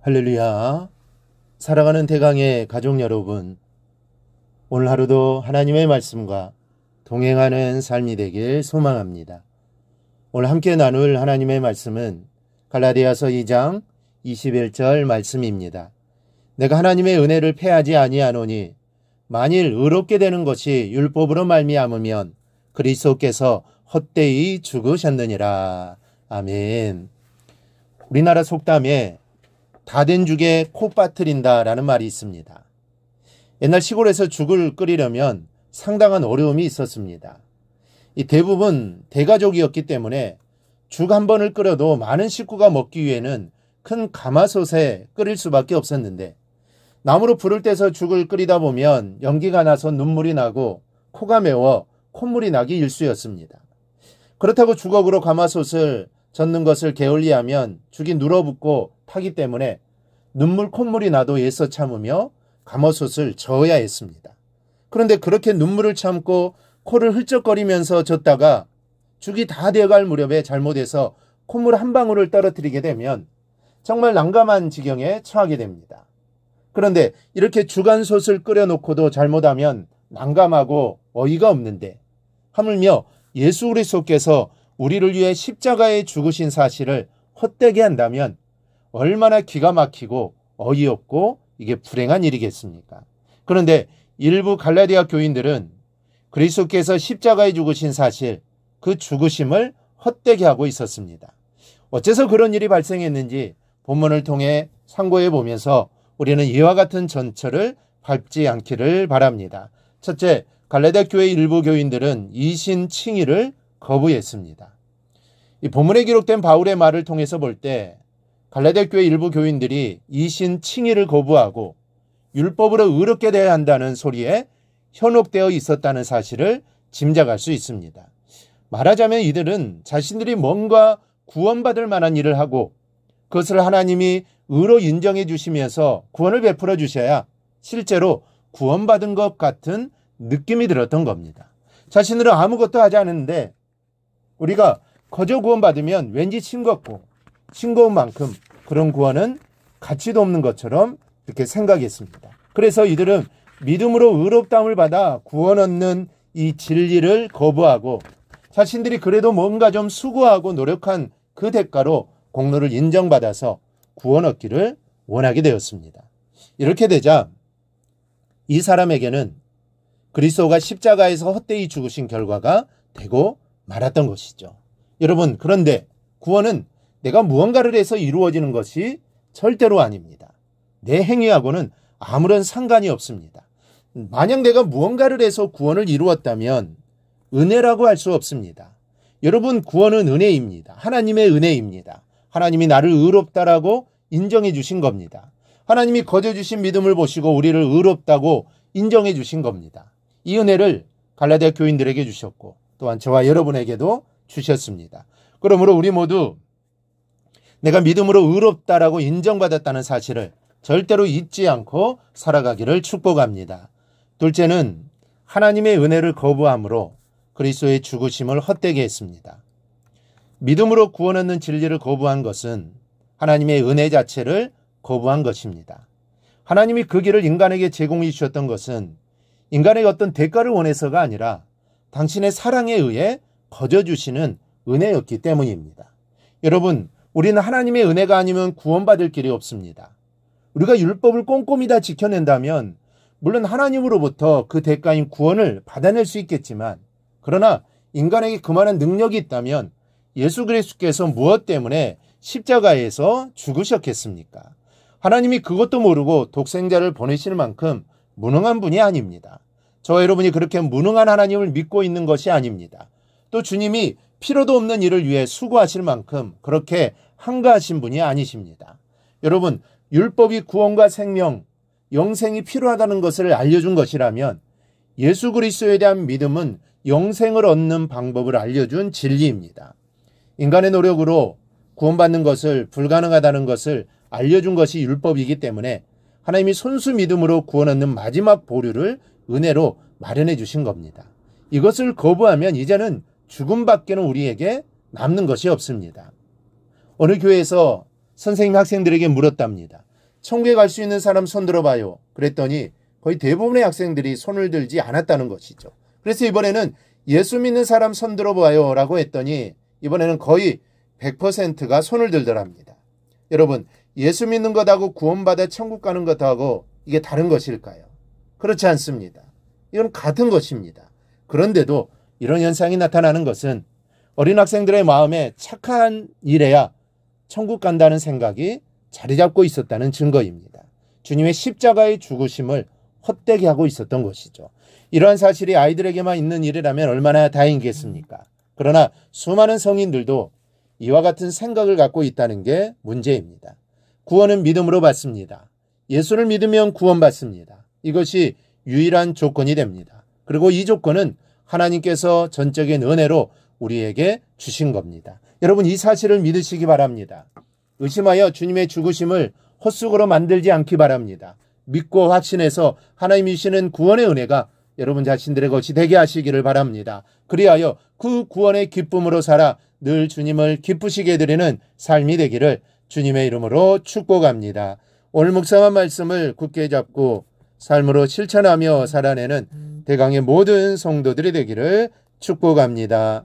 할렐루야. 사랑하는 대강의 가족 여러분, 오늘 하루도 하나님의 말씀과 동행하는 삶이 되길 소망합니다. 오늘 함께 나눌 하나님의 말씀은 갈라디아서 2장 21절 말씀입니다. 내가 하나님의 은혜를 패하지 아니하노니 만일 의롭게 되는 것이 율법으로 말미암으면 그리스도께서 헛되이 죽으셨느니라. 아멘. 우리나라 속담에 다 된 죽에 코 빠뜨린다 라는 말이 있습니다. 옛날 시골에서 죽을 끓이려면 상당한 어려움이 있었습니다. 이 대부분 대가족이었기 때문에 죽 한 번을 끓여도 많은 식구가 먹기 위해는 큰 가마솥에 끓일 수밖에 없었는데, 나무로 불을 떼서 죽을 끓이다 보면 연기가 나서 눈물이 나고 코가 매워 콧물이 나기 일쑤였습니다. 그렇다고 주걱으로 가마솥을 젓는 것을 게을리하면 죽이 눌어붙고 타기 때문에 눈물 콧물이 나도 애써 참으며 가마솥을 저어야 했습니다. 그런데 그렇게 눈물을 참고 코를 훌쩍거리면서 젓다가 죽이 다 되어갈 무렵에 잘못해서 콧물 한 방울을 떨어뜨리게 되면 정말 난감한 지경에 처하게 됩니다. 그런데 이렇게 죽안솥을 끓여놓고도 잘못하면 난감하고 어이가 없는데, 하물며 예수 그리스도께서 우리를 위해 십자가에 죽으신 사실을 헛되게 한다면 얼마나 기가 막히고 어이없고 이게 불행한 일이겠습니까? 그런데 일부 갈라디아 교인들은 그리스도께서 십자가에 죽으신 사실, 그 죽으심을 헛되게 하고 있었습니다. 어째서 그런 일이 발생했는지 본문을 통해 상고해 보면서 우리는 이와 같은 전철을 밟지 않기를 바랍니다. 첫째, 갈라디아 교회 일부 교인들은 이신 칭의를 거부했습니다. 이 본문에 기록된 바울의 말을 통해서 볼 때 갈라디아 교회 일부 교인들이 이신 칭의를 거부하고 율법으로 의롭게 되어야 한다는 소리에 현혹되어 있었다는 사실을 짐작할 수 있습니다. 말하자면 이들은 자신들이 뭔가 구원받을 만한 일을 하고 그것을 하나님이 의로 인정해 주시면서 구원을 베풀어 주셔야 실제로 구원받은 것 같은 느낌이 들었던 겁니다. 자신들은 아무것도 하지 않았는데 우리가 거저 구원받으면 왠지 싱겁고 싱거운 만큼 그런 구원은 가치도 없는 것처럼 이렇게 생각했습니다. 그래서 이들은 믿음으로 의롭다함을 받아 구원 얻는 이 진리를 거부하고 자신들이 그래도 뭔가 좀 수고하고 노력한 그 대가로 공로를 인정받아서 구원 얻기를 원하게 되었습니다. 이렇게 되자 이 사람에게는 그리스도가 십자가에서 헛되이 죽으신 결과가 되고 말았던 것이죠. 여러분, 그런데 구원은 내가 무언가를 해서 이루어지는 것이 절대로 아닙니다. 내 행위하고는 아무런 상관이 없습니다. 만약 내가 무언가를 해서 구원을 이루었다면 은혜라고 할 수 없습니다. 여러분, 구원은 은혜입니다. 하나님의 은혜입니다. 하나님이 나를 의롭다라고 인정해 주신 겁니다. 하나님이 거저 주신 믿음을 보시고 우리를 의롭다고 인정해 주신 겁니다. 이 은혜를 갈라디아 교인들에게 주셨고 또한 저와 여러분에게도 주셨습니다. 그러므로 우리 모두 내가 믿음으로 의롭다라고 인정받았다는 사실을 절대로 잊지 않고 살아가기를 축복합니다. 둘째는 하나님의 은혜를 거부함으로 그리스도의 죽으심을 헛되게 했습니다. 믿음으로 구원 얻는 진리를 거부한 것은 하나님의 은혜 자체를 거부한 것입니다. 하나님이 그 길을 인간에게 제공해 주셨던 것은 인간에게 어떤 대가를 원해서가 아니라 당신의 사랑에 의해 거저 주시는 은혜였기 때문입니다. 여러분, 우리는 하나님의 은혜가 아니면 구원받을 길이 없습니다. 우리가 율법을 꼼꼼히 다 지켜낸다면 물론 하나님으로부터 그 대가인 구원을 받아낼 수 있겠지만, 그러나 인간에게 그만한 능력이 있다면 예수 그리스도께서 무엇 때문에 십자가에서 죽으셨겠습니까? 하나님이 그것도 모르고 독생자를 보내실 만큼 무능한 분이 아닙니다. 저와 여러분이 그렇게 무능한 하나님을 믿고 있는 것이 아닙니다. 또 주님이 필요도 없는 일을 위해 수고하실 만큼 그렇게 한가하신 분이 아니십니다. 여러분, 율법이 구원과 생명, 영생이 필요하다는 것을 알려준 것이라면 예수 그리스도에 대한 믿음은 영생을 얻는 방법을 알려준 진리입니다. 인간의 노력으로 구원받는 것을 불가능하다는 것을 알려준 것이 율법이기 때문에 하나님이 손수 믿음으로 구원 얻는 마지막 보류를 은혜로 마련해 주신 겁니다. 이것을 거부하면 이제는 죽음밖에는 우리에게 남는 것이 없습니다. 어느 교회에서 선생님 학생들에게 물었답니다. 천국에 갈 수 있는 사람 손 들어봐요. 그랬더니 거의 대부분의 학생들이 손을 들지 않았다는 것이죠. 그래서 이번에는 예수 믿는 사람 손 들어봐요 라고 했더니 이번에는 거의 100%가 손을 들더랍니다. 여러분, 예수 믿는 것하고 구원받아 천국 가는 것하고 이게 다른 것일까요? 그렇지 않습니다. 이건 같은 것입니다. 그런데도 이런 현상이 나타나는 것은 어린 학생들의 마음에 착한 일해야 천국 간다는 생각이 자리 잡고 있었다는 증거입니다. 주님의 십자가의 죽으심을 헛되게 하고 있었던 것이죠. 이러한 사실이 아이들에게만 있는 일이라면 얼마나 다행이겠습니까? 그러나 수많은 성인들도 이와 같은 생각을 갖고 있다는 게 문제입니다. 구원은 믿음으로 받습니다. 예수를 믿으면 구원받습니다. 이것이 유일한 조건이 됩니다. 그리고 이 조건은 하나님께서 전적인 은혜로 우리에게 주신 겁니다. 여러분, 이 사실을 믿으시기 바랍니다. 의심하여 주님의 죽으심을 헛수고로 만들지 않기 바랍니다. 믿고 확신해서 하나님이 주시는 구원의 은혜가 여러분 자신들의 것이 되게 하시기를 바랍니다. 그리하여 그 구원의 기쁨으로 살아 늘 주님을 기쁘시게 드리는 삶이 되기를 주님의 이름으로 축복합니다. 오늘 묵상한 말씀을 굳게 잡고 삶으로 실천하며 살아내는 대강의 모든 성도들이 되기를 축복합니다.